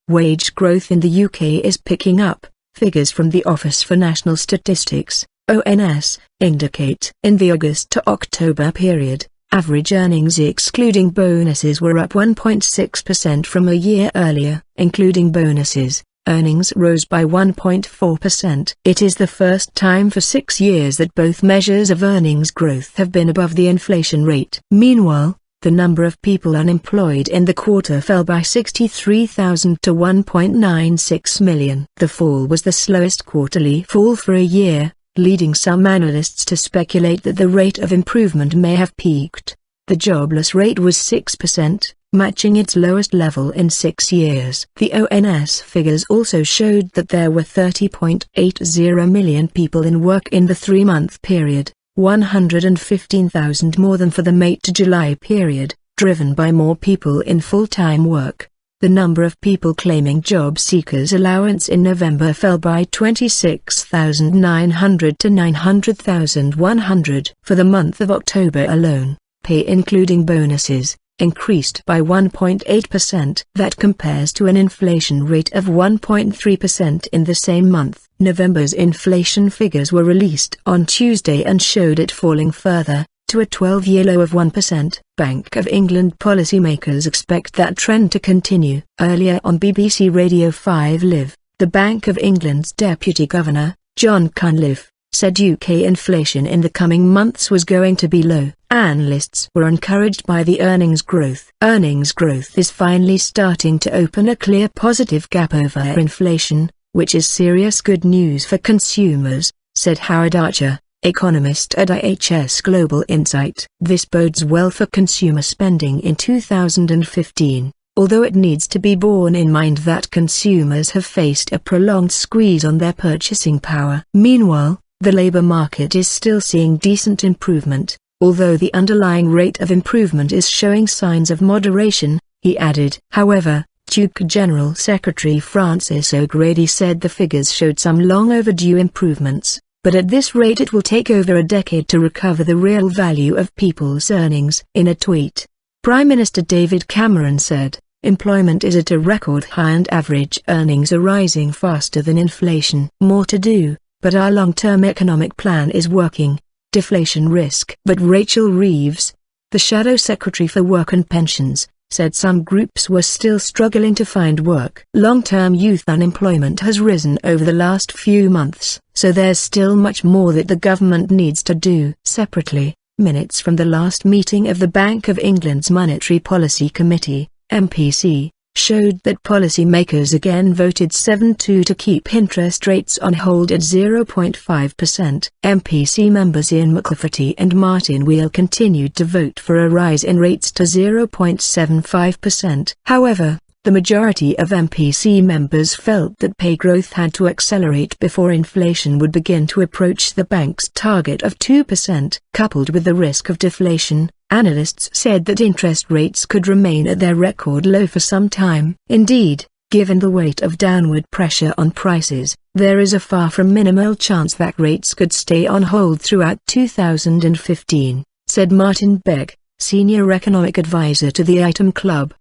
Wage growth in the UK is picking up. Figures from the Office for National Statistics, ONS, indicate in the August to October period, average earnings excluding bonuses were up 1.6% from a year earlier. Including bonuses, earnings rose by 1.4%. It is the first time for 6 years that both measures of earnings growth have been above the inflation rate. Meanwhile, the number of people unemployed in the quarter fell by 63,000 to 1.96 million. The fall was the slowest quarterly fall for a year, leading some analysts to speculate that the rate of improvement may have peaked. The jobless rate was 6%, matching its lowest level in 6 years. The ONS figures also showed that there were 30.80 million people in work in the 3-month period, 115,000 more than for the May to July period, driven by more people in full-time work. The number of people claiming job seekers allowance in November fell by 26,900 to 900,100. For the month of October alone, pay including bonuses increased by 1.8%. That compares to an inflation rate of 1.3% in the same month. November's inflation figures were released on Tuesday and showed it falling further, to a 12-year low of 1%. Bank of England policymakers expect that trend to continue. Earlier on BBC Radio 5 Live, the Bank of England's Deputy Governor, John Cunliffe, said UK inflation in the coming months was going to be low. Analysts were encouraged by the earnings growth. Earnings growth is finally starting to open a clear positive gap over inflation, which is serious good news for consumers, said Howard Archer, economist at IHS Global Insight. This bodes well for consumer spending in 2015, although it needs to be borne in mind that consumers have faced a prolonged squeeze on their purchasing power. Meanwhile, the labor market is still seeing decent improvement, although the underlying rate of improvement is showing signs of moderation, he added. However, TUC General Secretary Francis O'Grady said the figures showed some long overdue improvements, but at this rate it will take over a decade to recover the real value of people's earnings. In a tweet, Prime Minister David Cameron said, "Employment is at a record high and average earnings are rising faster than inflation. More to do, but our long-term economic plan is working. Deflation risk." But Rachel Reeves, the Shadow Secretary for Work and Pensions, said some groups were still struggling to find work. Long-term youth unemployment has risen over the last few months, so there's still much more that the government needs to do. Separately, minutes from the last meeting of the Bank of England's Monetary Policy Committee, MPC, showed that policymakers again voted 7-2 to keep interest rates on hold at 0.5%. MPC members Ian McLafferty and Martin Wheel continued to vote for a rise in rates to 0.75%. However, the majority of MPC members felt that pay growth had to accelerate before inflation would begin to approach the bank's target of 2%. Coupled with the risk of deflation, analysts said that interest rates could remain at their record low for some time. Indeed, given the weight of downward pressure on prices, there is a far from minimal chance that rates could stay on hold throughout 2015, said Martin Begg, senior economic advisor to the Item Club.